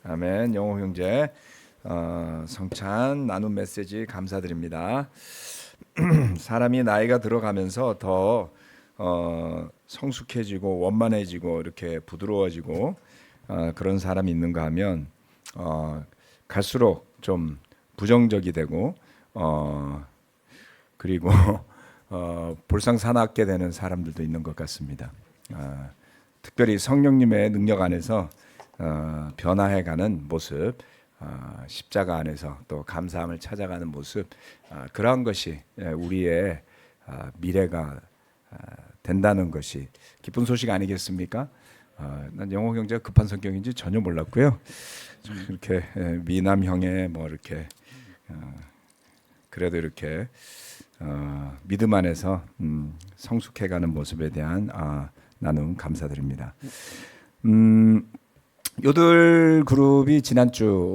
아멘. 영호 형제 성찬 나눔 메시지 감사드립니다. 사람이 나이가 들어가면서 더 성숙해지고 원만해지고 이렇게 부드러워지고 그런 사람이 있는가 하면 갈수록 좀 부정적이 되고 그리고 볼상사납게 되는 사람들도 있는 것 같습니다. 특별히 성령님의 능력 안에서 변화해가는 모습, 십자가 안에서 또 감사함을 찾아가는 모습, 그러한 것이 우리의 미래가 된다는 것이 기쁜 소식 아니겠습니까? 난 영호 형제가 급한 성격인지 전혀 몰랐고요. 이렇게 미남형의 뭐 이렇게 그래도 이렇게 믿음 안에서 성숙해가는 모습에 대한 나눔 감사드립니다. 요들 그룹이 지난주였나요?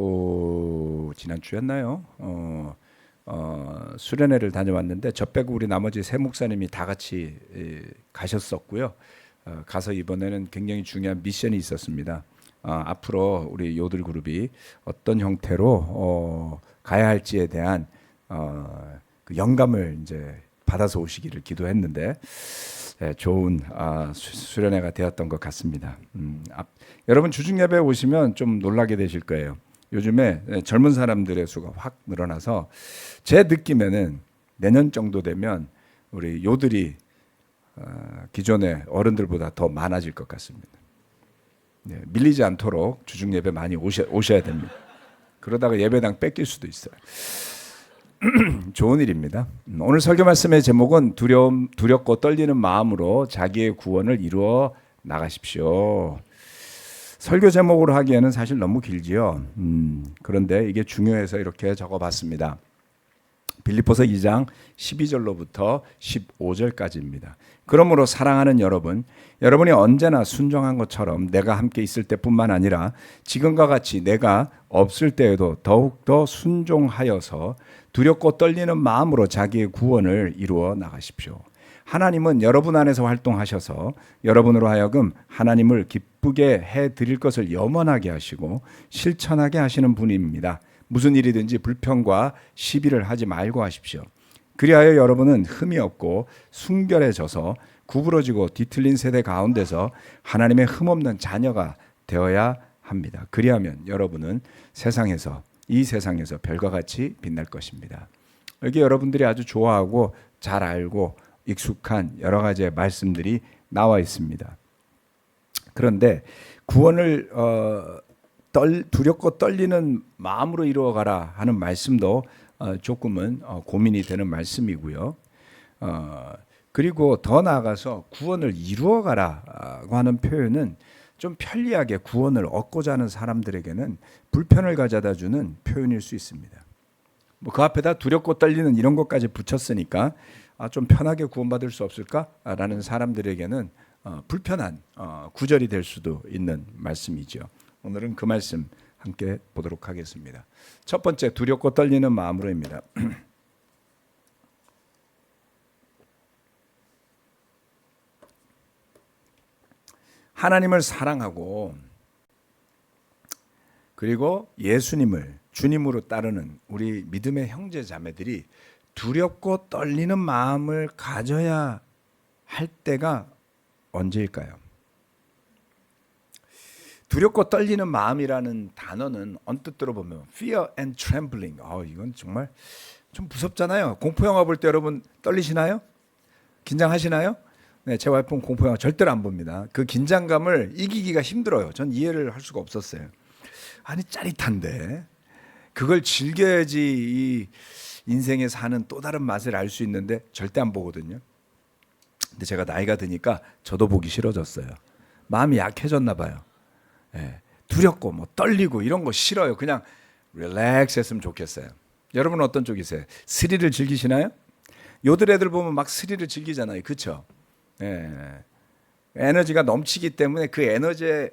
수련회를 다녀왔는데 저 빼고 우리 나머지 세 목사님이 다 같이 가셨었고요. 가서 이번에는 굉장히 중요한 미션이 있었습니다. 앞으로 우리 요들 그룹이 어떤 형태로 가야 할지에 대한 그 영감을 이제 받아서 오시기를 기도했는데 좋은 수련회가 되었던 것 같습니다. 여러분 주중 예배에 오시면 좀 놀라게 되실 거예요. 요즘에 젊은 사람들의 수가 확 늘어나서 제 느낌에는 내년 정도 되면 우리 요들이 기존의 어른들보다 더 많아질 것 같습니다. 밀리지 않도록 주중 예배 많이 오셔야 됩니다. 그러다가 예배당 뺏길 수도 있어요. 좋은 일입니다. 오늘 설교 말씀의 제목은 두렵고 떨리는 마음으로 자기의 구원을 이루어 나가십시오. 설교 제목으로 하기에는 사실 너무 길지요. 그런데 이게 중요해서 이렇게 적어봤습니다. 빌립보서 2장 12절로부터 15절까지입니다. 그러므로 사랑하는 여러분, 여러분이 언제나 순종한 것처럼 내가 함께 있을 때뿐만 아니라 지금과 같이 내가 없을 때에도 더욱더 순종하여서 두렵고 떨리는 마음으로 자기의 구원을 이루어 나가십시오. 하나님은 여러분 안에서 활동하셔서 여러분으로 하여금 하나님을 기쁘게 해드릴 것을 염원하게 하시고 실천하게 하시는 분입니다. 무슨 일이든지 불평과 시비를 하지 말고 하십시오. 그리하여 여러분은 흠이 없고 순결해져서 구부러지고 뒤틀린 세대 가운데서 하나님의 흠없는 자녀가 되어야 합니다. 그리하면 여러분은 이 세상에서 별과 같이 빛날 것입니다. 여기 여러분들이 아주 좋아하고 잘 알고 익숙한 여러 가지의 말씀들이 나와 있습니다. 그런데 구원을 두렵고 떨리는 마음으로 이루어가라 하는 말씀도 조금은 고민이 되는 말씀이고요. 그리고 더 나아가서 구원을 이루어가라고 하는 표현은 좀 편리하게 구원을 얻고자 하는 사람들에게는 불편을 가져다 주는 표현일 수 있습니다. 뭐 그 앞에다 두렵고 떨리는 이런 것까지 붙였으니까 좀 편하게 구원받을 수 없을까라는 사람들에게는 불편한 구절이 될 수도 있는 말씀이죠. 오늘은 그 말씀 함께 보도록 하겠습니다. 첫 번째, 두렵고 떨리는 마음으로입니다. 하나님을 사랑하고 그리고 예수님을 주님으로 따르는 우리 믿음의 형제 자매들이 두렵고 떨리는 마음을 가져야 할 때가 언제일까요? 두렵고 떨리는 마음이라는 단어는 언뜻 들어보면 fear and trembling. 이건 정말 좀 무섭잖아요. 공포영화 볼 때 여러분 떨리시나요? 긴장하시나요? 네, 제 와이프는 공포영화 절대로 안 봅니다. 그 긴장감을 이기기가 힘들어요. 전 이해를 할 수가 없었어요. 아니 짜릿한데 그걸 즐겨야지 이 인생에 사는 또 다른 맛을 알 수 있는데 절대 안 보거든요. 근데 제가 나이가 드니까 저도 보기 싫어졌어요. 마음이 약해졌나 봐요. 두렵고 뭐 떨리고 이런 거 싫어요. 그냥 릴렉스 했으면 좋겠어요. 여러분은 어떤 쪽이세요? 스릴을 즐기시나요? 요들 애들 보면 막 스릴을 즐기잖아요. 그렇죠? 에너지가 넘치기 때문에 그 에너지에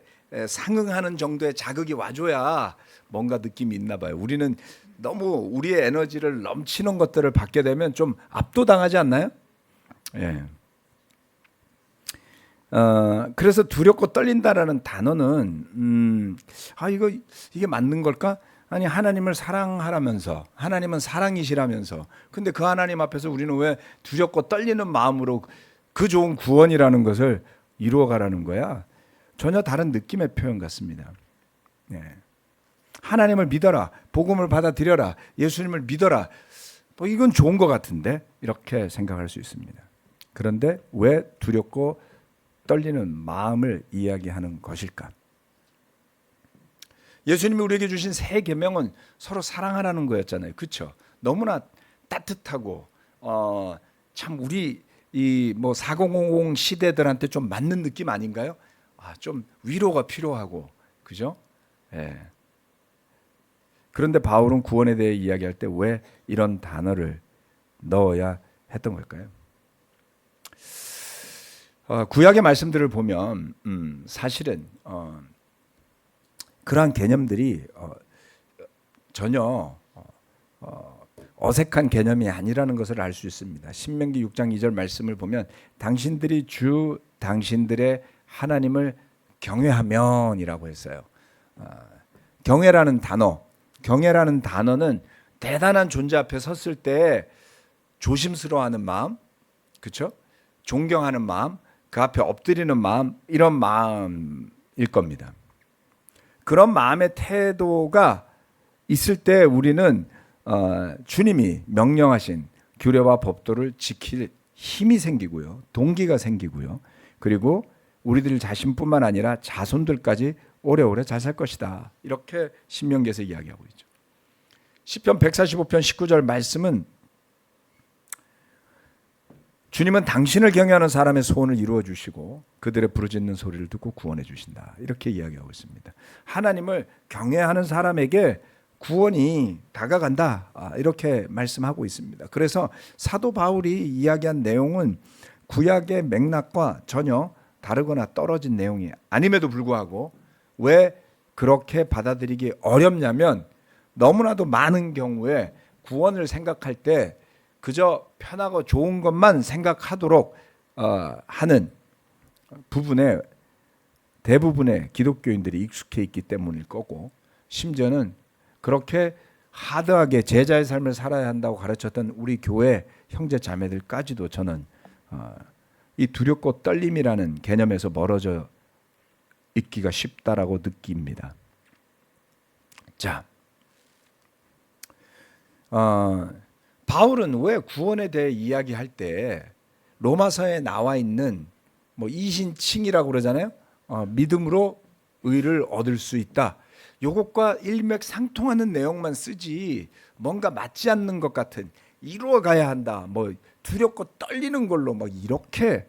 상응하는 정도의 자극이 와줘야 뭔가 느낌이 있나 봐요. 우리는 너무 우리의 에너지를 넘치는 것들을 받게 되면 좀 압도당하지 않나요? 그래서 두렵고 떨린다라는 단어는 이게 맞는 걸까? 아니, 하나님을 사랑하라면서, 하나님은 사랑이시라면서, 근데 그 하나님 앞에서 우리는 왜 두렵고 떨리는 마음으로 그 좋은 구원이라는 것을 이루어가라는 거야? 전혀 다른 느낌의 표현 같습니다. 네. 하나님을 믿어라, 복음을 받아들여라, 예수님을 믿어라, 뭐 이건 좋은 것 같은데 이렇게 생각할 수 있습니다. 그런데 왜 두렵고 떨리는 마음을 이야기하는 것일까? 예수님이 우리에게 주신 새 계명은 서로 사랑하라는 거였잖아요. 그렇죠? 너무나 따뜻하고 참 우리 이 뭐 4050 시대들한테 좀 맞는 느낌 아닌가요? 좀 위로가 필요하고, 그죠? 예. 그런데 바울은 구원에 대해 이야기할 때 왜 이런 단어를 넣어야 했던 걸까요? 구약의 말씀들을 보면 사실은 그러한 개념들이 전혀 어색한 개념이 아니라는 것을 알 수 있습니다. 신명기 6장 2절 말씀을 보면 당신들이 주 당신들의 하나님을 경외하면이라고 했어요. 경외라는 단어는 대단한 존재 앞에 섰을 때 조심스러워하는 마음, 그렇죠? 존경하는 마음, 그 앞에 엎드리는 마음, 이런 마음일 겁니다. 그런 마음의 태도가 있을 때 우리는 주님이 명령하신 규례와 법도를 지킬 힘이 생기고요, 동기가 생기고요, 그리고 우리들 자신뿐만 아니라 자손들까지 오래오래 잘 살 것이다. 이렇게 신명기에서 이야기하고 있죠. 시편 145편 19절 말씀은 주님은 당신을 경외하는 사람의 소원을 이루어 주시고 그들의 부르짖는 소리를 듣고 구원해 주신다. 이렇게 이야기하고 있습니다. 하나님을 경외하는 사람에게 구원이 다가간다. 이렇게 말씀하고 있습니다. 그래서 사도 바울이 이야기한 내용은 구약의 맥락과 전혀 다르거나 떨어진 내용이 아님에도 불구하고 왜 그렇게 받아들이기 어렵냐면 너무나도 많은 경우에 구원을 생각할 때 그저 편하고 좋은 것만 생각하도록 하는 부분에 대부분의 기독교인들이 익숙해 있기 때문일 거고, 심지어는 그렇게 하드하게 제자의 삶을 살아야 한다고 가르쳤던 우리 교회 형제 자매들까지도 저는 이 두렵고 떨림이라는 개념에서 멀어져 있기가 쉽다라고 느낍니다. 자, 바울은 왜 구원에 대해 이야기할 때 로마서에 나와 있는 뭐 이신칭이라고 그러잖아요. 믿음으로 의를 얻을 수 있다. 요것과 일맥상통하는 내용만 쓰지 뭔가 맞지 않는 것 같은, 이루어가야 한다, 뭐 두렵고 떨리는 걸로 막 이렇게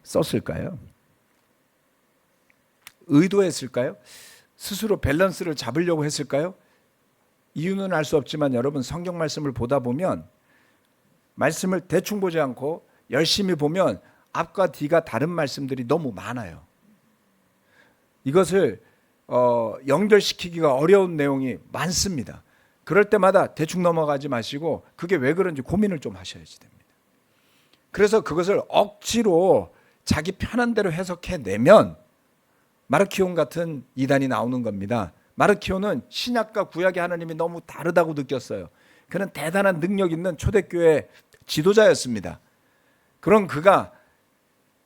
썼을까요? 의도했을까요? 스스로 밸런스를 잡으려고 했을까요? 이유는 알 수 없지만 여러분, 성경 말씀을 보다 보면 말씀을 대충 보지 않고 열심히 보면 앞과 뒤가 다른 말씀들이 너무 많아요. 이것을 연결시키기가 어려운 내용이 많습니다. 그럴 때마다 대충 넘어가지 마시고 그게 왜 그런지 고민을 좀 하셔야지 됩니다. 그래서 그것을 억지로 자기 편한 대로 해석해내면 마르키온 같은 이단이 나오는 겁니다. 마르키온은 신약과 구약의 하나님이 너무 다르다고 느꼈어요. 그는 대단한 능력 있는 초대교회 지도자였습니다. 그런 그가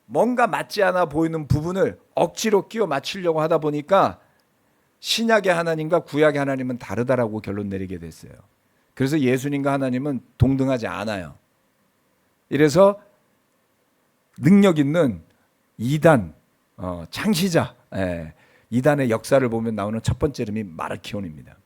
뭔가 맞지 않아 보이는 부분을 억지로 끼워 맞추려고 하다 보니까 신약의 하나님과 구약의 하나님은 다르다라고 결론 내리게 됐어요. 그래서 예수님과 하나님은 동등하지 않아요. 이래서 능력 있는 이단, 창시자, 이단의 역사를 보면 나오는 첫 번째 이름이 마르키온입니다.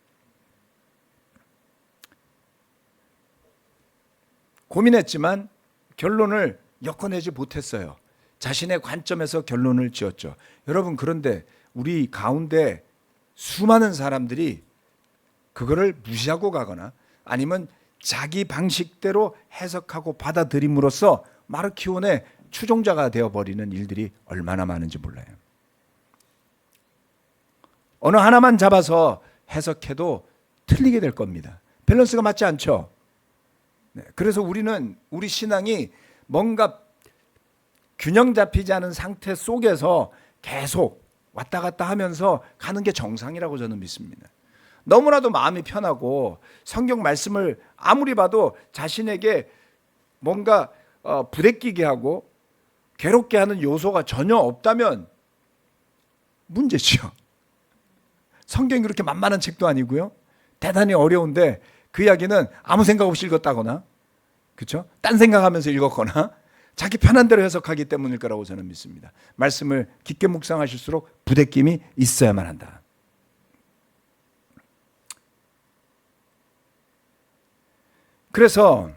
고민했지만 결론을 엮어내지 못했어요. 자신의 관점에서 결론을 지었죠. 여러분, 그런데 우리 가운데 수많은 사람들이 그거를 무시하고 가거나 아니면 자기 방식대로 해석하고 받아들임으로써 마르키온의 추종자가 되어버리는 일들이 얼마나 많은지 몰라요. 어느 하나만 잡아서 해석해도 틀리게 될 겁니다. 밸런스가 맞지 않죠. 그래서 우리는 우리 신앙이 뭔가 균형 잡히지 않은 상태 속에서 계속 왔다 갔다 하면서 가는 게 정상이라고 저는 믿습니다. 너무나도 마음이 편하고 성경 말씀을 아무리 봐도 자신에게 뭔가 부대끼게 하고 괴롭게 하는 요소가 전혀 없다면 문제죠. 성경이 그렇게 만만한 책도 아니고요. 대단히 어려운데 그 이야기는 아무 생각 없이 읽었다거나, 그렇죠? 딴 생각하면서 읽었거나 자기 편한 대로 해석하기 때문일 거라고 저는 믿습니다. 말씀을 깊게 묵상하실수록 부대낌이 있어야만 한다. 그래서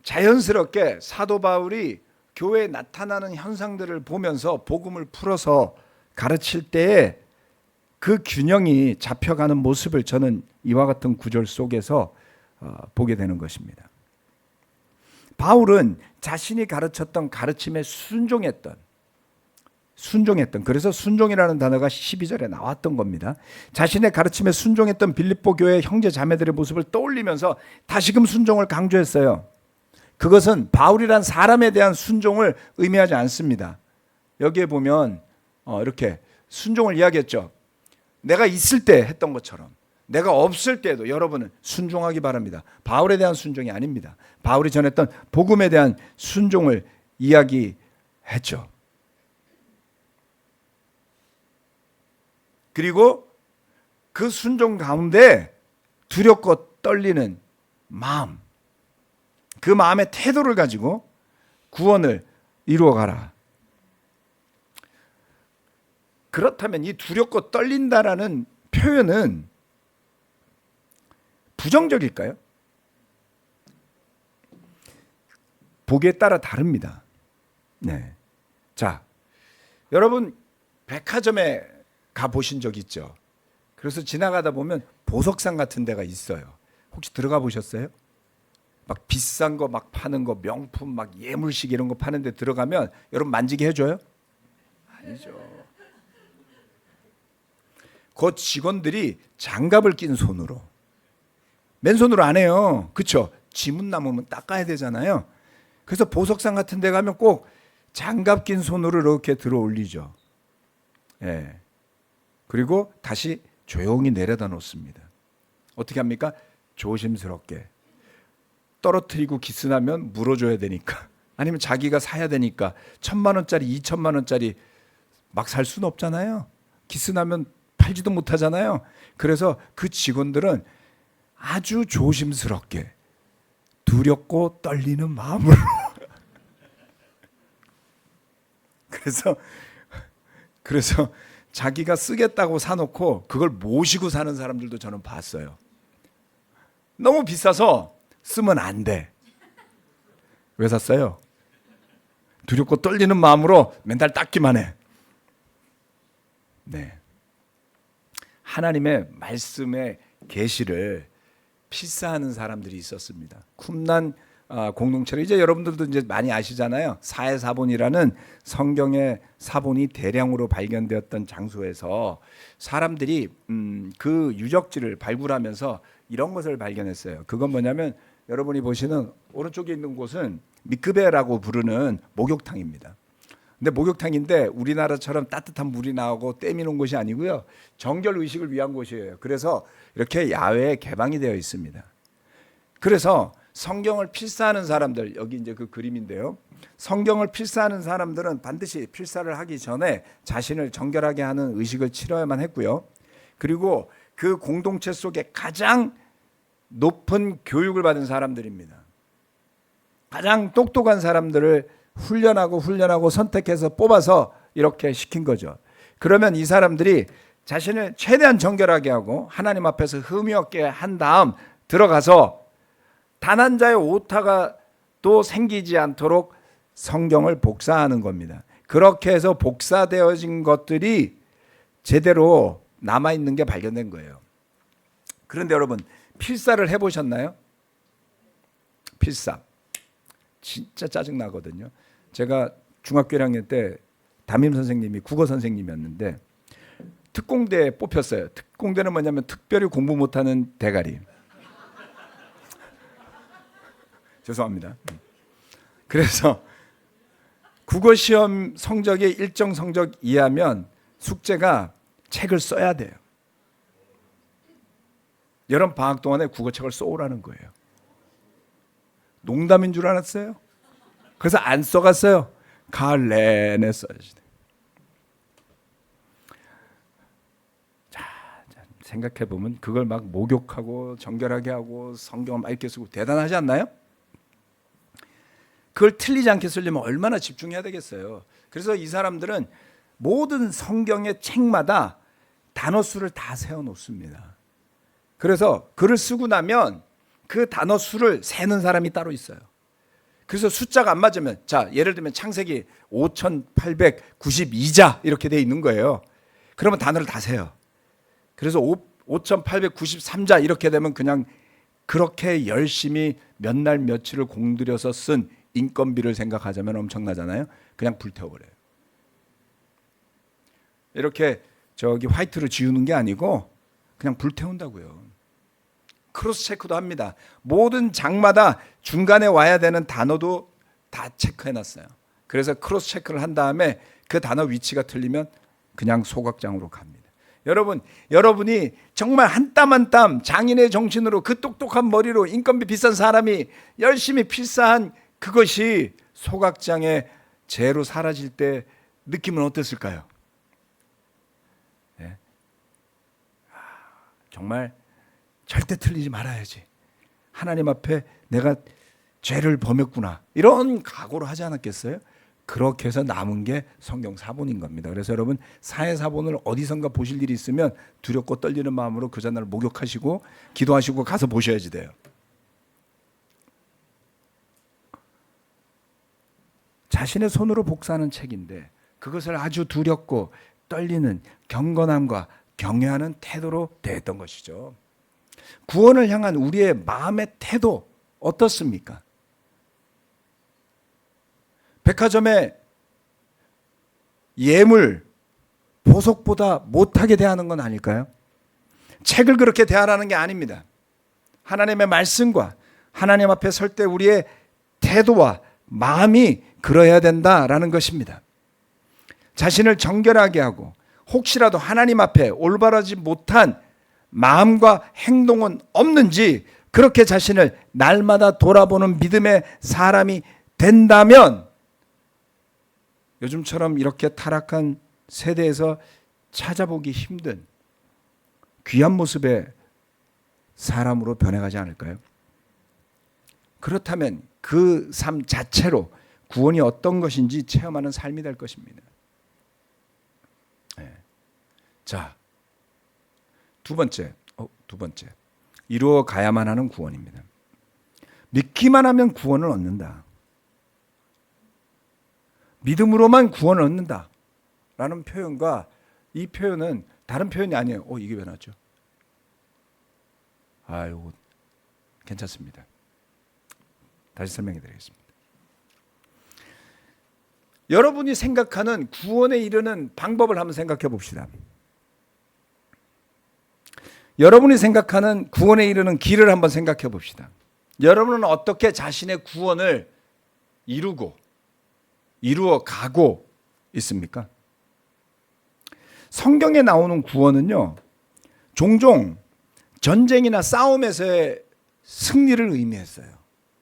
자연스럽게 사도 바울이 교회에 나타나는 현상들을 보면서 복음을 풀어서 가르칠 때에 그 균형이 잡혀가는 모습을 저는 이와 같은 구절 속에서 보게 되는 것입니다. 바울은 자신이 가르쳤던 가르침에 순종했던, 그래서 순종이라는 단어가 12절에 나왔던 겁니다. 자신의 가르침에 순종했던 빌립보 교회 형제 자매들의 모습을 떠올리면서 다시금 순종을 강조했어요. 그것은 바울이란 사람에 대한 순종을 의미하지 않습니다. 여기에 보면 이렇게 순종을 이야기했죠. 내가 있을 때 했던 것처럼 내가 없을 때도 여러분은 순종하기 바랍니다. 바울에 대한 순종이 아닙니다. 바울이 전했던 복음에 대한 순종을 이야기했죠. 그리고 그 순종 가운데 두렵고 떨리는 마음, 그 마음의 태도를 가지고 구원을 이루어가라. 그렇다면 이 두렵고 떨린다라는 표현은 부정적일까요? 보기에 따라 다릅니다. 네. 자, 여러분 백화점에 가 보신 적 있죠? 그래서 지나가다 보면 보석상 같은 데가 있어요. 혹시 들어가 보셨어요? 막 비싼 거 막 파는 거, 명품 막 예물식 이런 거 파는 데 들어가면 여러분 만지게 해줘요? 아니죠. 그 직원들이 장갑을 낀 손으로, 맨손으로 안 해요. 그렇죠? 지문 남으면 닦아야 되잖아요. 그래서 보석상 같은 데 가면 꼭 장갑 낀 손으로 이렇게 들어 올리죠. 예. 그리고 다시 조용히 내려다 놓습니다. 어떻게 합니까? 조심스럽게. 떨어뜨리고 기스나면 물어줘야 되니까, 아니면 자기가 사야 되니까 1,000만 원짜리 2,000만 원짜리 막 살 수는 없잖아요. 기스나면 팔지도 못하잖아요. 그래서 그 직원들은 아주 조심스럽게 두렵고 떨리는 마음으로 그래서 자기가 쓰겠다고 사놓고 그걸 모시고 사는 사람들도 저는 봤어요. 너무 비싸서 쓰면 안 돼. 왜 샀어요? 두렵고 떨리는 마음으로 맨날 닦기만 해. 네. 하나님의 말씀의 계시를 필사하는 사람들이 있었습니다. 쿰난 공동체를 이제 여러분들도 이제 많이 아시잖아요. 사해사본이라는 성경의 사본이 대량으로 발견되었던 장소에서 사람들이 그 유적지를 발굴하면서 이런 것을 발견했어요. 그건 뭐냐면 여러분이 보시는 오른쪽에 있는 곳은 미크베라고 부르는 목욕탕입니다. 근데 목욕탕인데 우리나라처럼 따뜻한 물이 나오고 때미는 곳이 아니고요. 정결 의식을 위한 곳이에요. 그래서 이렇게 야외에 개방이 되어 있습니다. 그래서 성경을 필사하는 사람들, 여기 이제 그 그림인데요. 성경을 필사하는 사람들은 반드시 필사를 하기 전에 자신을 정결하게 하는 의식을 치러야만 했고요. 그리고 그 공동체 속에 가장 높은 교육을 받은 사람들입니다. 가장 똑똑한 사람들을 훈련하고 선택해서 뽑아서 이렇게 시킨 거죠. 그러면 이 사람들이 자신을 최대한 정결하게 하고 하나님 앞에서 흠이 없게 한 다음 들어가서 단 한 자의 오타가 또 생기지 않도록 성경을 복사하는 겁니다. 그렇게 해서 복사되어진 것들이 제대로 남아있는 게 발견된 거예요. 그런데 여러분, 필사를 해보셨나요? 필사. 진짜 짜증나거든요. 제가 중학교 1학년 때 담임 선생님이 국어 선생님이었는데 특공대에 뽑혔어요. 특공대는 뭐냐면 특별히 공부 못하는 대가리. 죄송합니다. 그래서 국어 시험 성적의 일정 성적 이하면 숙제가 책을 써야 돼요. 여름 방학 동안에 국어책을 써오라는 거예요. 농담인 줄 알았어요. 그래서 안 써갔어요. 가을 내내 써야지. 자, 생각해 보면 그걸 막 목욕하고 정결하게 하고 성경을 막 이렇게 쓰고 대단하지 않나요? 그걸 틀리지 않게 쓰려면 얼마나 집중해야 되겠어요. 그래서 이 사람들은 모든 성경의 책마다 단어 수를 다 세워놓습니다. 그래서 글을 쓰고 나면 그 단어 수를 세는 사람이 따로 있어요. 그래서 숫자가 안 맞으면, 자, 예를 들면 창세기 5892자 이렇게 돼 있는 거예요. 그러면 단어를 다 세요. 그래서 5893자 이렇게 되면 그냥 그렇게 열심히 몇 날 며칠을 공들여서 쓴 인건비를 생각하자면 엄청나잖아요. 그냥 불태워버려요. 이렇게 저기 화이트로 지우는 게 아니고 그냥 불태운다고요. 크로스 체크도 합니다. 모든 장마다 중간에 와야 되는 단어도 다 체크해놨어요. 그래서 크로스 체크를 한 다음에 그 단어 위치가 틀리면 그냥 소각장으로 갑니다. 여러분이 정말 한 땀 한 땀 장인의 정신으로 그 똑똑한 머리로 인건비 비싼 사람이 열심히 필사한 그것이 소각장의 재로 사라질 때 느낌은 어땠을까요? 네. 정말 절대 틀리지 말아야지. 하나님 앞에 내가 죄를 범했구나. 이런 각오를 하지 않았겠어요? 그렇게 해서 남은 게 성경 사본인 겁니다. 그래서 여러분 사회 사본을 어디선가 보실 일이 있으면 두렵고 떨리는 마음으로 그 전날 목욕하시고 기도하시고 가서 보셔야지 돼요. 자신의 손으로 복사하는 책인데 그것을 아주 두렵고 떨리는 경건함과 경외하는 태도로 대했던 것이죠. 구원을 향한 우리의 마음의 태도 어떻습니까? 백화점에 예물, 보석보다 못하게 대하는 건 아닐까요? 책을 그렇게 대하라는 게 아닙니다. 하나님의 말씀과 하나님 앞에 설 때 우리의 태도와 마음이 그러해야 된다라는 것입니다. 자신을 정결하게 하고 혹시라도 하나님 앞에 올바르지 못한 마음과 행동은 없는지 그렇게 자신을 날마다 돌아보는 믿음의 사람이 된다면 요즘처럼 이렇게 타락한 세대에서 찾아보기 힘든 귀한 모습의 사람으로 변해가지 않을까요? 그렇다면 그 삶 자체로 구원이 어떤 것인지 체험하는 삶이 될 것입니다. 네. 자, 두 번째 이루어 가야만 하는 구원입니다. 믿기만 하면 구원을 얻는다. 믿음으로만 구원을 얻는다 라는 표현과 이 표현은 다른 표현이 아니에요. 이게 왜 나왔죠? 아유, 괜찮습니다. 다시 설명해 드리겠습니다. 여러분이 생각하는 구원에 이르는 방법을 한번 생각해 봅시다. 여러분이 생각하는 구원에 이르는 길을 한번 생각해 봅시다. 여러분은 어떻게 자신의 구원을 이루어 가고 있습니까? 성경에 나오는 구원은요, 종종 전쟁이나 싸움에서의 승리를 의미했어요.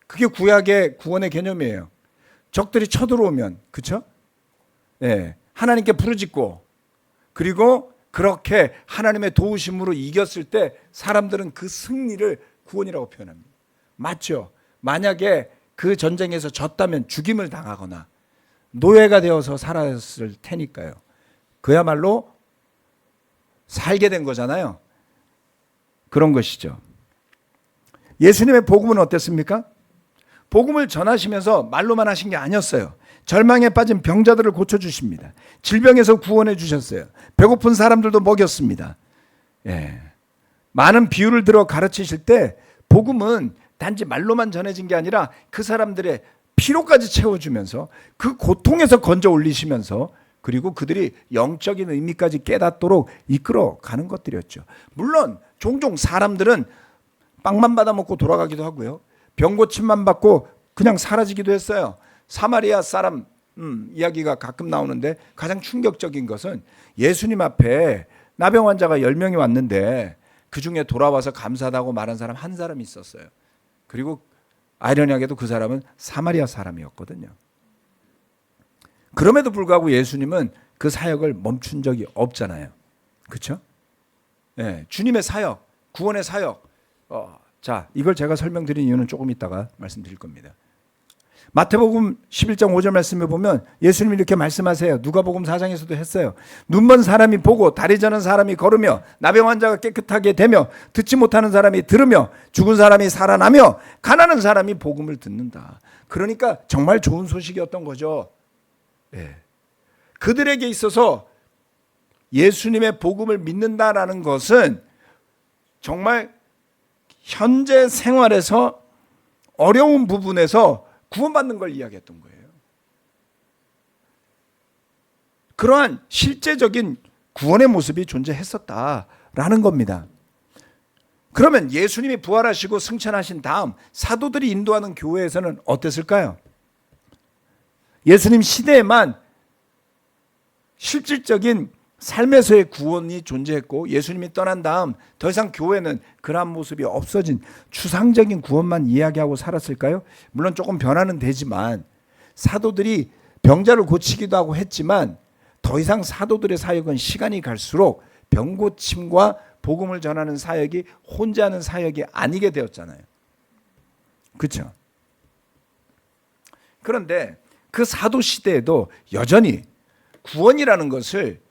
그게 구약의 구원의 개념이에요. 적들이 쳐들어오면, 그렇죠? 네, 하나님께 부르짖고 그리고 그렇게 하나님의 도우심으로 이겼을 때 사람들은 그 승리를 구원이라고 표현합니다. 맞죠? 만약에 그 전쟁에서 졌다면 죽임을 당하거나 노예가 되어서 살았을 테니까요. 그야말로 살게 된 거잖아요. 그런 것이죠. 예수님의 복음은 어땠습니까? 복음을 전하시면서 말로만 하신 게 아니었어요. 절망에 빠진 병자들을 고쳐주십니다. 질병에서 구원해 주셨어요. 배고픈 사람들도 먹였습니다. 예. 많은 비유를 들어 가르치실 때 복음은 단지 말로만 전해진 게 아니라 그 사람들의 피로까지 채워주면서 그 고통에서 건져 올리시면서 그리고 그들이 영적인 의미까지 깨닫도록 이끌어 가는 것들이었죠. 물론 종종 사람들은 빵만 받아 먹고 돌아가기도 하고요. 병 고침만 받고 그냥 사라지기도 했어요. 사마리아 사람 이야기가 가끔 나오는데 가장 충격적인 것은 예수님 앞에 나병 환자가 10명이 왔는데 그중에 돌아와서 감사하다고 말한 사람 한 사람이 있었어요. 그리고 아이러니하게도 그 사람은 사마리아 사람이었거든요. 그럼에도 불구하고 예수님은 그 사역을 멈춘 적이 없잖아요. 그렇죠? 네, 주님의 사역, 구원의 사역. 자, 이걸 제가 설명드린 이유는 조금 있다가 말씀드릴 겁니다. 마태복음 11장 5절 말씀에 보면 예수님이 이렇게 말씀하세요. 누가복음 4장에서도 했어요. 눈먼 사람이 보고 다리 저는 사람이 걸으며 나병 환자가 깨끗하게 되며 듣지 못하는 사람이 들으며 죽은 사람이 살아나며 가난한 사람이 복음을 듣는다. 그러니까 정말 좋은 소식이었던 거죠. 네. 그들에게 있어서 예수님의 복음을 믿는다라는 것은 정말 현재 생활에서 어려운 부분에서 구원받는 걸 이야기했던 거예요. 그러한 실제적인 구원의 모습이 존재했었다라는 겁니다. 그러면 예수님이 부활하시고 승천하신 다음 사도들이 인도하는 교회에서는 어땠을까요? 예수님 시대에만 실질적인 삶에서의 구원이 존재했고 예수님이 떠난 다음 더 이상 교회는 그러한 모습이 없어진 추상적인 구원만 이야기하고 살았을까요? 물론 조금 변화는 되지만 사도들이 병자를 고치기도 하고 했지만 더 이상 사도들의 사역은 시간이 갈수록 병고침과 복음을 전하는 사역이 혼자 하는 사역이 아니게 되었잖아요. 그렇죠? 그런데 그 사도 시대에도 여전히 구원이라는 것을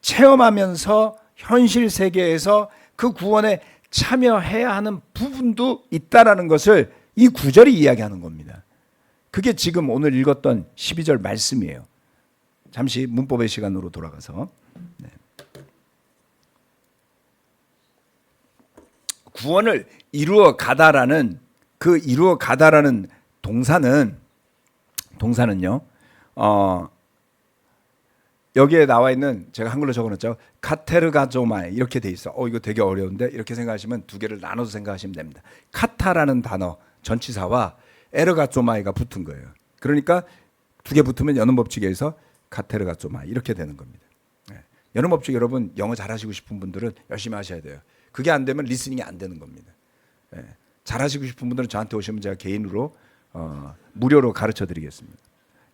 체험하면서 현실 세계에서 그 구원에 참여해야 하는 부분도 있다라는 것을 이 구절이 이야기하는 겁니다. 그게 지금 오늘 읽었던 12절 말씀이에요. 잠시 문법의 시간으로 돌아가서 구원을 이루어 가다라는 그 이루어 가다라는 동사는요. 여기에 나와 있는 제가 한글로 적어놨죠. 카테르가조마이 이렇게 돼 있어. 이거 되게 어려운데 이렇게 생각하시면 두 개를 나눠서 생각하시면 됩니다. 카타라는 단어 전치사와 에르가조마이가 붙은 거예요. 그러니까 두 개 붙으면 연음 법칙에서 카테르가조마이 이렇게 되는 겁니다. 연음 법칙 여러분 영어 잘하시고 싶은 분들은 열심히 하셔야 돼요. 그게 안 되면 리스닝이 안 되는 겁니다. 잘하시고 싶은 분들은 저한테 오시면 제가 개인으로 무료로 가르쳐 드리겠습니다.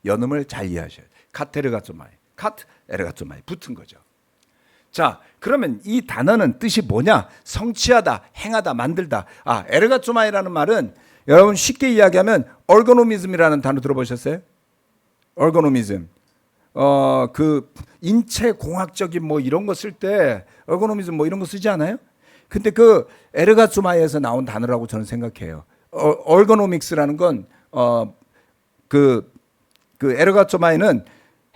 연음을 잘 이해하셔야 돼요. 카테르가조마이. 카트, 에르가조마이 붙은 거죠. 자, 그러면 이 단어는 뜻이 뭐냐? 성취하다, 행하다, 만들다. 에르가조마이라는 말은 여러분 쉽게 이야기하면 얼거노미즘이라는 단어 들어보셨어요? 얼거노미즘. 그 인체 공학적인 뭐 이런 거 쓸 때 얼거노미즘 뭐 이런 거 쓰지 않아요? 근데 그 에르가조마이에서 나온 단어라고 저는 생각해요. 얼거노믹스라는 건 그 에르가조마이는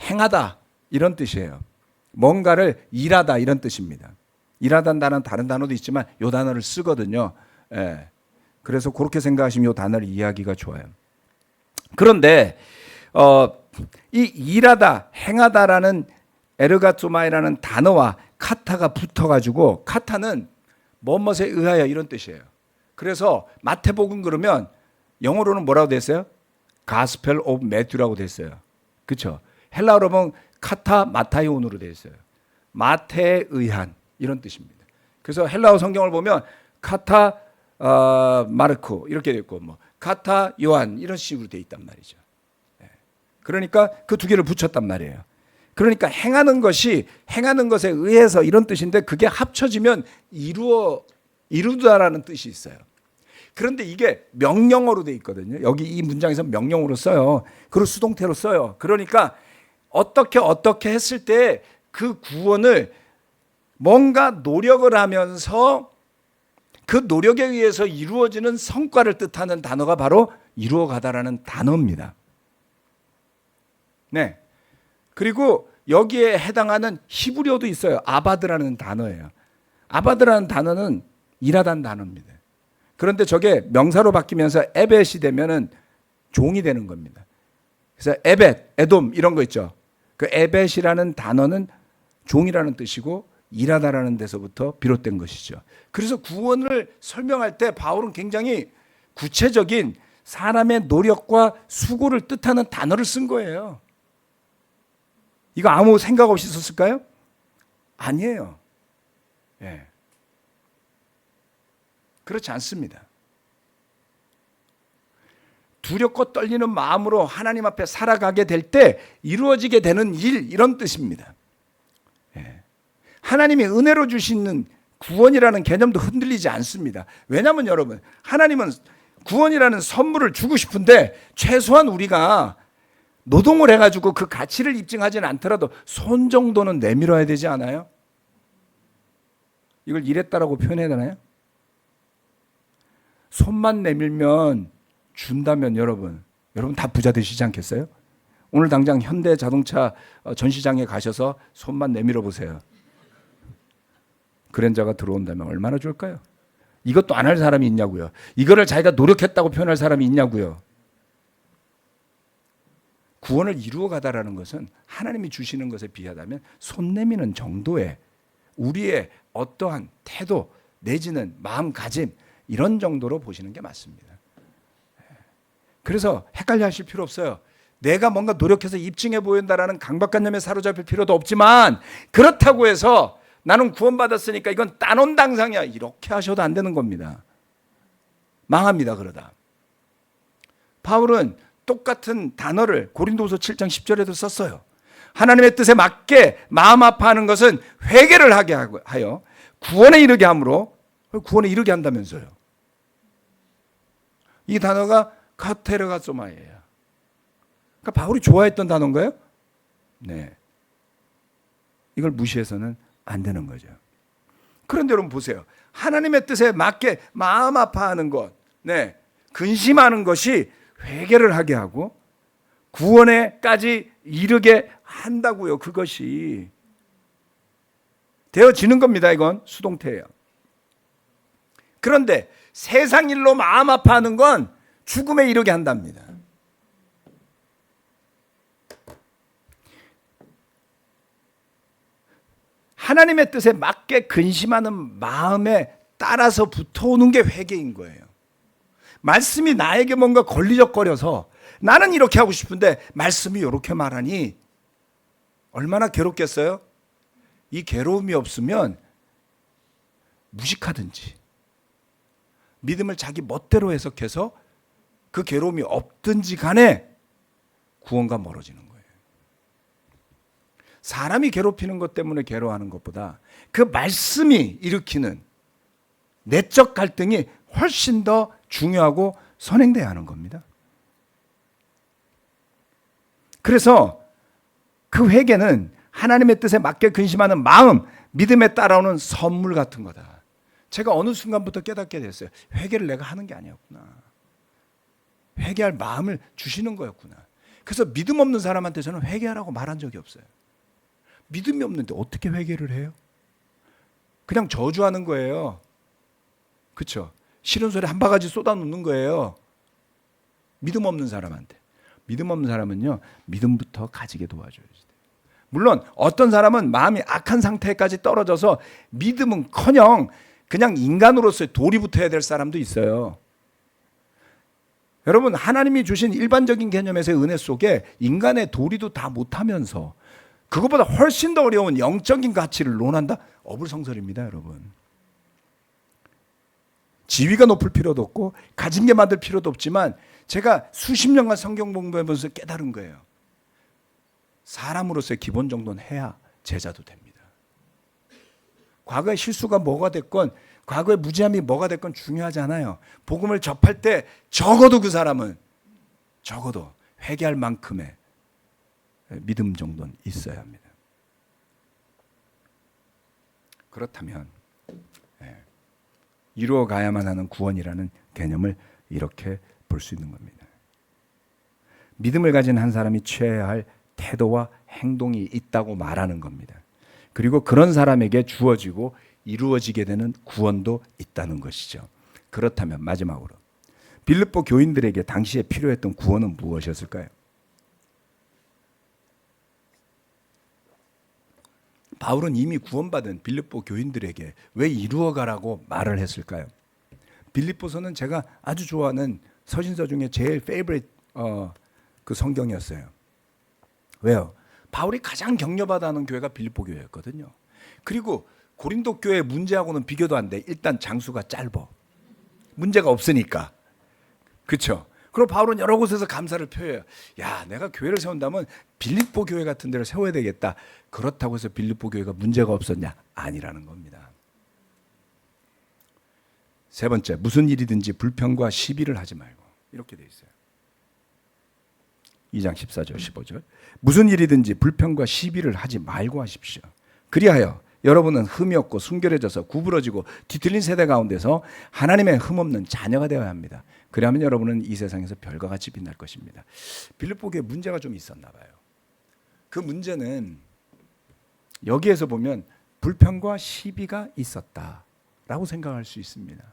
행하다 이런 뜻이에요. 뭔가를 일하다 이런 뜻입니다. 일하다는 단어는 다른 단어도 있지만 이 단어를 쓰거든요. 그래서 그렇게 생각하시면 이 단어를 이해하기가 좋아요. 그런데 이 일하다, 행하다라는 에르가조마이라는 단어와 카타가 붙어가지고 카타는 뭐뭇에 의하여 이런 뜻이에요. 그래서 마태복음 그러면 영어로는 뭐라고 됐어요? 가스펠 오브 매튜라고 됐어요. 그렇죠? 헬라어로 보면 카타 마타이온으로 되어 있어요. 마태에 의한 이런 뜻입니다. 그래서 헬라어 성경을 보면 카타 마르코 이렇게 되어 있고 뭐 카타 요한 이런 식으로 되어 있단 말이죠. 그러니까 그 두 개를 붙였단 말이에요. 그러니까 행하는 것에 의해서 이런 뜻인데 그게 합쳐지면 이루다라는 뜻이 있어요. 그런데 이게 명령어로 되어 있거든요. 여기 이 문장에서 명령어로 써요. 그리고 수동태로 써요. 그러니까 어떻게 했을 때 그 구원을 뭔가 노력을 하면서 그 노력에 의해서 이루어지는 성과를 뜻하는 단어가 바로 이루어가다라는 단어입니다. 네. 그리고 여기에 해당하는 히브리어도 있어요. 아바드라는 단어예요. 아바드라는 단어는 일하다는 단어입니다. 그런데 저게 명사로 바뀌면서 에벳이 되면은 종이 되는 겁니다. 그래서 에벳, 에돔 이런 거 있죠. 그 에벳이라는 단어는 종이라는 뜻이고 일하다라는 데서부터 비롯된 것이죠. 그래서 구원을 설명할 때 바울은 굉장히 구체적인 사람의 노력과 수고를 뜻하는 단어를 쓴 거예요. 이거 아무 생각 없이 썼을까요? 아니에요. 예. 그렇지 않습니다. 두렵고 떨리는 마음으로 하나님 앞에 살아가게 될 때 이루어지게 되는 일, 이런 뜻입니다. 예. 하나님이 은혜로 주시는 구원이라는 개념도 흔들리지 않습니다. 왜냐하면 여러분, 하나님은 구원이라는 선물을 주고 싶은데 최소한 우리가 노동을 해가지고 그 가치를 입증하지는 않더라도 손 정도는 내밀어야 되지 않아요? 이걸 이랬다라고 표현해야 되나요? 손만 내밀면 준다면 여러분 다 부자 되시지 않겠어요? 오늘 당장 현대 자동차 전시장에 가셔서 손만 내밀어 보세요. 그랜저가 들어온다면 얼마나 좋을까요? 이것도 안 할 사람이 있냐고요. 이거를 자기가 노력했다고 표현할 사람이 있냐고요. 구원을 이루어 가다라는 것은 하나님이 주시는 것에 비하다면 손 내미는 정도의 우리의 어떠한 태도 내지는 마음가짐, 이런 정도로 보시는 게 맞습니다. 그래서 헷갈려 하실 필요 없어요. 내가 뭔가 노력해서 입증해 보인다라는 강박관념에 사로잡힐 필요도 없지만, 그렇다고 해서 나는 구원받았으니까 이건 따논당상이야, 이렇게 하셔도 안 되는 겁니다. 망합니다, 그러다. 바울은 똑같은 단어를 고린도후서 7장 10절에도 썼어요. 하나님의 뜻에 맞게 마음 아파하는 것은 회개를 하게 하여 구원에 이르게 함으로, 구원에 이르게 한다면서요. 이 단어가 카테르가소마예요. 그러니까 바울이 좋아했던 단어인가요? 네. 이걸 무시해서는 안 되는 거죠. 그런데 여러분 보세요. 하나님의 뜻에 맞게 마음 아파하는 것, 네, 근심하는 것이 회개를 하게 하고 구원에까지 이르게 한다고요. 그것이 되어지는 겁니다. 이건 수동태예요. 그런데 세상 일로 마음 아파하는 건 죽음에 이르게 한답니다. 하나님의 뜻에 맞게 근심하는 마음에 따라서 붙어오는 게 회개인 거예요. 말씀이 나에게 뭔가 걸리적거려서 나는 이렇게 하고 싶은데 말씀이 이렇게 말하니 얼마나 괴롭겠어요? 이 괴로움이 없으면 무식하든지 믿음을 자기 멋대로 해석해서 그 괴로움이 없든지 간에 구원과 멀어지는 거예요. 사람이 괴롭히는 것 때문에 괴로워하는 것보다 그 말씀이 일으키는 내적 갈등이 훨씬 더 중요하고 선행돼야 하는 겁니다. 그래서 그 회개는 하나님의 뜻에 맞게 근심하는 마음, 믿음에 따라오는 선물 같은 거다. 제가 어느 순간부터 깨닫게 됐어요. 회개를 내가 하는 게 아니었구나. 회개할 마음을 주시는 거였구나. 그래서 믿음 없는 사람한테 저는 회개하라고 말한 적이 없어요. 믿음이 없는데 어떻게 회개를 해요? 그냥 저주하는 거예요. 그렇죠? 싫은 소리 한 바가지 쏟아놓는 거예요. 믿음 없는 사람한테. 믿음 없는 사람은요, 믿음부터 가지게 도와줘야 돼요. 물론 어떤 사람은 마음이 악한 상태까지 떨어져서 믿음은커녕 그냥 인간으로서의 돌이 붙어야 될 사람도 있어요. 여러분, 하나님이 주신 일반적인 개념에서의 은혜 속에 인간의 도리도 다 못하면서 그것보다 훨씬 더 어려운 영적인 가치를 논한다? 어불성설입니다, 여러분. 지위가 높을 필요도 없고 가진 게 많을 필요도 없지만 제가 수십 년간 성경 공부해보면서 깨달은 거예요. 사람으로서의 기본 정도는 해야 제자도 됩니다. 과거의 실수가 뭐가 됐건 과거의 무지함이 뭐가 됐건 중요하지 않아요. 복음을 접할 때 적어도 그 사람은 적어도 회개할 만큼의 믿음 정도는 있어야 합니다. 그렇다면 이루어 가야만 하는 구원이라는 개념을 이렇게 볼 수 있는 겁니다. 믿음을 가진 한 사람이 취해야 할 태도와 행동이 있다고 말하는 겁니다. 그리고 그런 사람에게 주어지고 이루어지게 되는 구원도 있다는 것이죠. 그렇다면 마지막으로 빌립보 교인들에게 당시에 필요했던 구원은 무엇이었을까요? 바울은 이미 구원받은 빌립보 교인들에게 왜 이루어가라고 말을 했을까요? 빌립보서는 제가 아주 좋아하는 서신서 중에 제일 페이버릿 그 성경이었어요. 왜요? 바울이 가장 격려받아하는 교회가 빌립보 교회였거든요. 그리고 고린도 교회 문제하고는 비교도 안 돼. 일단 장수가 짧아. 문제가 없으니까. 그렇죠? 그리고 바울은 여러 곳에서 감사를 표해요. 야, 내가 교회를 세운다면 빌립보 교회 같은 데를 세워야 되겠다. 그렇다고 해서 빌립보 교회가 문제가 없었냐? 아니라는 겁니다. 세 번째, 무슨 일이든지 불평과 시비를 하지 말고. 이렇게 돼 있어요. 2장 14절 15절. 무슨 일이든지 불평과 시비를 하지 말고 하십시오. 그리하여 여러분은 흠이 없고 순결해져서 구부러지고 뒤틀린 세대 가운데서 하나님의 흠없는 자녀가 되어야 합니다. 그러면 여러분은 이 세상에서 별과 같이 빛날 것입니다. 빌립보 교회에 문제가 좀 있었나 봐요. 그 문제는 여기에서 보면 불평과 시비가 있었다라고 생각할 수 있습니다.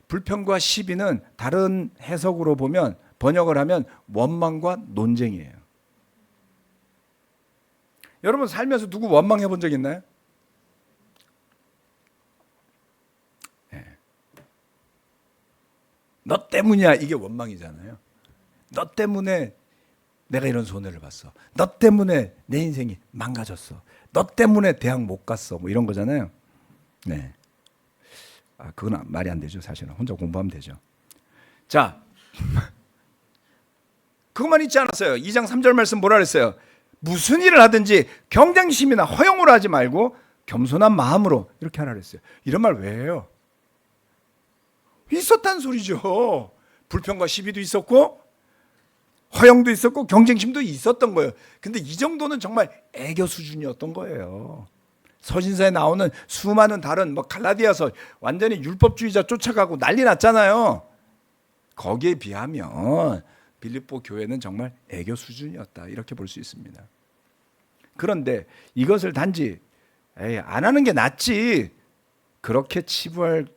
불평과 시비는 다른 해석으로 보면, 번역을 하면 원망과 논쟁이에요. 여러분 살면서 누구 원망해 본 적 있나요? 네. 너 때문이야, 이게 원망이잖아요. 너 때문에 내가 이런 손해를 봤어. 너 때문에 내 인생이 망가졌어. 너 때문에 대학 못 갔어. 뭐 이런 거잖아요. 네. 그건 말이 안 되죠. 사실은 혼자 공부하면 되죠. 자, 그것만 있지 않았어요. 2장 3절 말씀 뭐라 그랬어요? 무슨 일을 하든지 경쟁심이나 허영으로 하지 말고 겸손한 마음으로 이렇게 하라 그랬어요. 이런 말 왜 해요? 있었단 소리죠. 불평과 시비도 있었고 허영도 있었고 경쟁심도 있었던 거예요. 근데 이 정도는 정말 애교 수준이었던 거예요. 서신서에 나오는 수많은 다른 갈라디아서 완전히 율법주의자 쫓아가고 난리 났잖아요. 거기에 비하면 빌립보 교회는 정말 애교 수준이었다, 이렇게 볼 수 있습니다. 그런데 이것을 단지 안 하는 게 낫지, 그렇게 치부할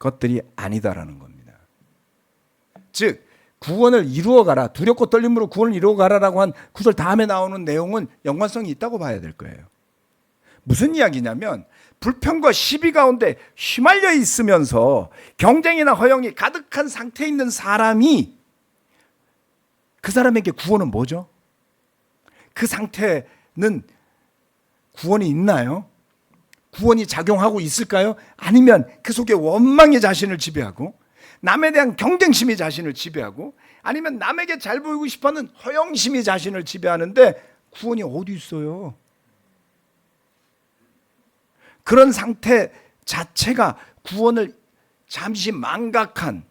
것들이 아니다라는 겁니다. 즉 구원을 이루어가라, 두렵고 떨림으로 구원을 이루어가라라고 한 구절 다음에 나오는 내용은 연관성이 있다고 봐야 될 거예요. 무슨 이야기냐면 불평과 시비 가운데 휘말려 있으면서 경쟁이나 허영이 가득한 상태에 있는 사람이, 그 사람에게 구원은 뭐죠? 그 상태는 구원이 있나요? 구원이 작용하고 있을까요? 아니면 그 속에 원망이 자신을 지배하고 남에 대한 경쟁심이 자신을 지배하고 아니면 남에게 잘 보이고 싶어하는 허영심이 자신을 지배하는데 구원이 어디 있어요? 그런 상태 자체가 구원을 잠시 망각한,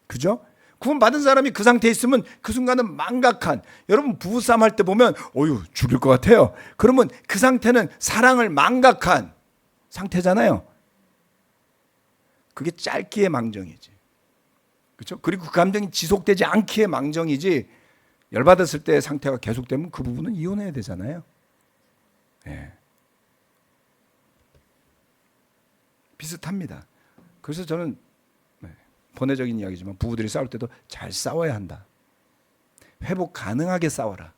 그죠? 구원 받은 사람이 그 상태에 있으면 그 순간은 망각한, 여러분 부부싸움 할 때 보면 어휴 죽일 것 같아요. 그러면 그 상태는 사랑을 망각한 상태잖아요. 그게 짧기에 망정이지, 그렇죠? 그리고 그 감정이 지속되지 않기에 망정이지, 열받았을 때 상태가 계속되면 그 부분은 이혼해야 되잖아요. 네. 비슷합니다. 그래서 저는 번외적인 이야기지만 부부들이 싸울 때도 잘 싸워야 한다. 회복 가능하게 싸워라.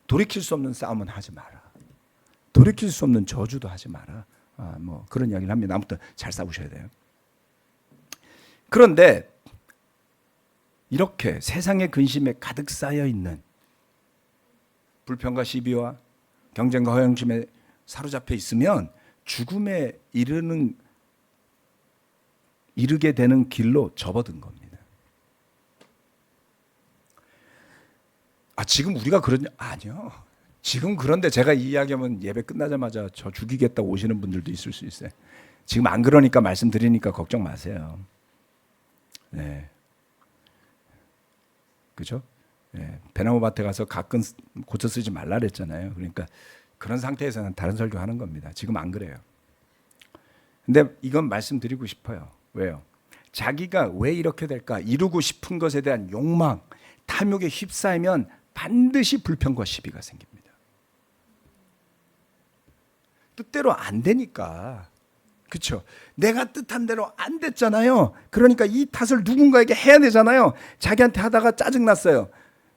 돌이킬 수 없는 싸움은 하지 마라. 돌이킬 수 없는 저주도 하지 마라. 뭐 그런 이야기를 합니다. 아무튼 잘 싸우셔야 돼요. 그런데 이렇게 세상의 근심에 가득 쌓여 있는 불평과 시비와 경쟁과 허영심에 사로잡혀 있으면 죽음에 이르게 되는 길로 접어든 겁니다. 지금 우리가 그러냐? 아니요. 지금 그런데 제가 이 이야기하면 예배 끝나자마자 저 죽이겠다고 오시는 분들도 있을 수 있어요. 지금 안 그러니까 말씀드리니까 걱정 마세요. 네. 그죠? 네. 배나무 밭에 가서 가끔 고쳐 쓰지 말라 그랬잖아요. 그러니까 그런 상태에서는 다른 설교하는 겁니다. 지금 안 그래요. 근데 이건 말씀드리고 싶어요. 왜요? 자기가 왜 이렇게 될까? 이루고 싶은 것에 대한 욕망, 탐욕에 휩싸이면 반드시 불평과 시비가 생깁니다. 뜻대로 안 되니까. 그렇죠? 내가 뜻한 대로 안 됐잖아요. 그러니까 이 탓을 누군가에게 해야 되잖아요. 자기한테 하다가 짜증났어요.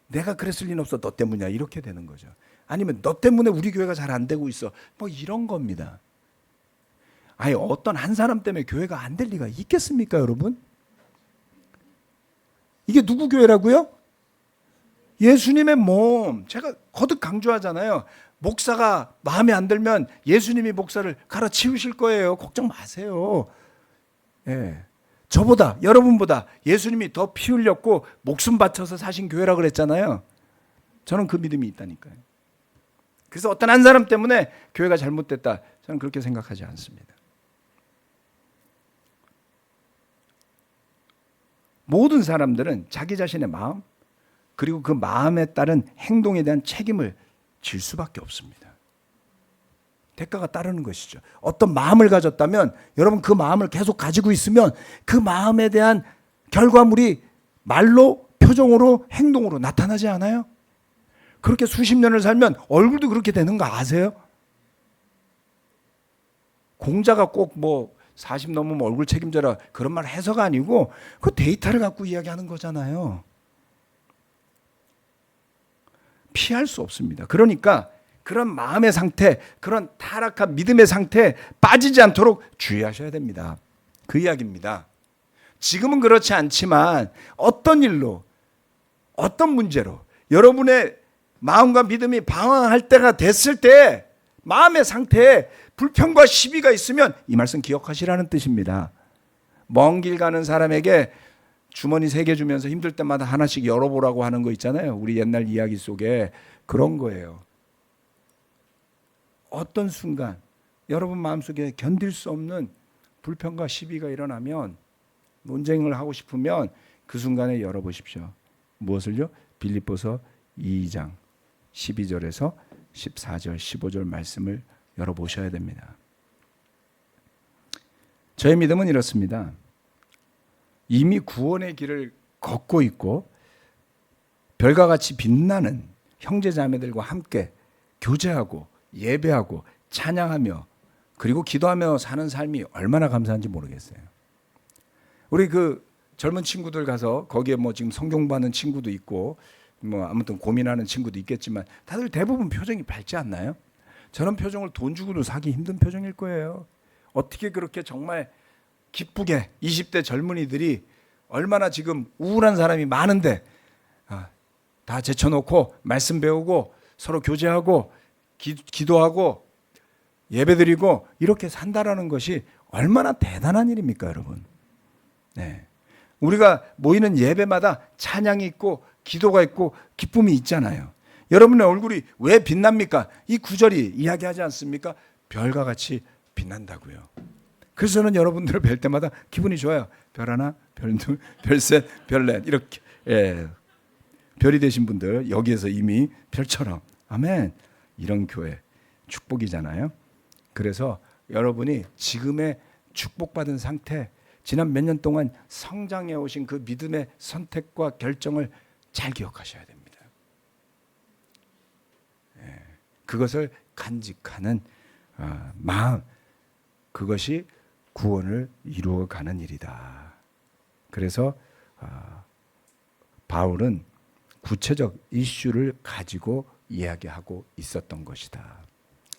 내가 그랬을 리는 없어. 너 때문이야. 이렇게 되는 거죠. 아니면 너 때문에 우리 교회가 잘 안 되고 있어. 뭐 이런 겁니다. 어떤 한 사람 때문에 교회가 안 될 리가 있겠습니까, 여러분? 이게 누구 교회라고요? 예수님의 몸. 제가 거듭 강조하잖아요. 목사가 마음에 안 들면 예수님이 목사를 갈아치우실 거예요. 걱정 마세요. 예. 저보다, 여러분보다 예수님이 더 피 흘렸고 목숨 바쳐서 사신 교회라 그랬잖아요. 저는 그 믿음이 있다니까요. 그래서 어떤 한 사람 때문에 교회가 잘못됐다, 저는 그렇게 생각하지 않습니다. 모든 사람들은 자기 자신의 마음, 그리고 그 마음에 따른 행동에 대한 책임을 질 수밖에 없습니다. 대가가 따르는 것이죠. 어떤 마음을 가졌다면 여러분 그 마음을 계속 가지고 있으면 그 마음에 대한 결과물이 말로, 표정으로, 행동으로 나타나지 않아요? 그렇게 수십 년을 살면 얼굴도 그렇게 되는 거 아세요? 공자가 꼭 뭐 40 넘으면 얼굴 책임져라 그런 말 해서가 아니고 그 데이터를 갖고 이야기하는 거잖아요. 피할 수 없습니다. 그러니까 그런 마음의 상태, 그런 타락한 믿음의 상태에 빠지지 않도록 주의하셔야 됩니다. 그 이야기입니다. 지금은 그렇지 않지만 어떤 일로, 어떤 문제로 여러분의 마음과 믿음이 방황할 때가 됐을 때 마음의 상태에 불평과 시비가 있으면 이 말씀 기억하시라는 뜻입니다. 먼 길 가는 사람에게 주머니 3개 주면서 힘들 때마다 하나씩 열어보라고 하는 거 있잖아요. 우리 옛날 이야기 속에 그런 거예요. 어떤 순간 여러분 마음속에 견딜 수 없는 불평과 시비가 일어나면, 논쟁을 하고 싶으면 그 순간에 열어보십시오. 무엇을요? 빌립보서 2장 12절에서 14절 15절 말씀을 열어보셔야 됩니다. 저의 믿음은 이렇습니다. 이미 구원의 길을 걷고 있고 별과 같이 빛나는 형제자매들과 함께 교제하고 예배하고 찬양하며 그리고 기도하며 사는 삶이 얼마나 감사한지 모르겠어요. 우리 그 젊은 친구들 가서 거기에 뭐 지금 성경 받는 친구도 있고 뭐 아무튼 고민하는 친구도 있겠지만 다들 대부분 표정이 밝지 않나요? 저런 표정을 돈 주고도 사기 힘든 표정일 거예요. 어떻게 그렇게 정말 기쁘게 20대 젊은이들이 얼마나 지금 우울한 사람이 많은데 다 제쳐놓고 말씀 배우고 서로 교제하고 기도하고 예배드리고 이렇게 산다라는 것이 얼마나 대단한 일입니까, 여러분? 네. 우리가 모이는 예배마다 찬양이 있고 기도가 있고 기쁨이 있잖아요. 여러분의 얼굴이 왜 빛납니까? 이 구절이 이야기하지 않습니까? 별과 같이 빛난다고요. 그래서 저는 여러분들을 뵐 때마다 기분이 좋아요. 별 하나, 별 둘, 별 셋, 별 넷 이렇게 별이 되신 분들 여기에서 이미 별처럼 아멘. 이런 교회 축복이잖아요. 그래서 여러분이 지금의 축복받은 상태, 지난 몇 년 동안 성장해 오신 그 믿음의 선택과 결정을 잘 기억하셔야 됩니다. 그것을 간직하는 마음, 그것이 구원을 이루어가는 일이다. 그래서 바울은 구체적 이슈를 가지고 이야기하고 있었던 것이다.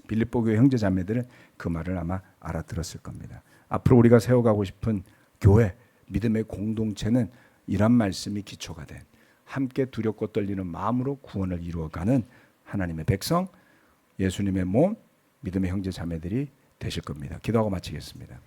빌립보 교회 형제자매들은 그 말을 아마 알아들었을 겁니다. 앞으로 우리가 세워가고 싶은 교회, 믿음의 공동체는 이런 말씀이 기초가 된 함께 두렵고 떨리는 마음으로 구원을 이루어가는 하나님의 백성, 예수님의 몸, 믿음의 형제자매들이 되실 겁니다. 기도하고 마치겠습니다.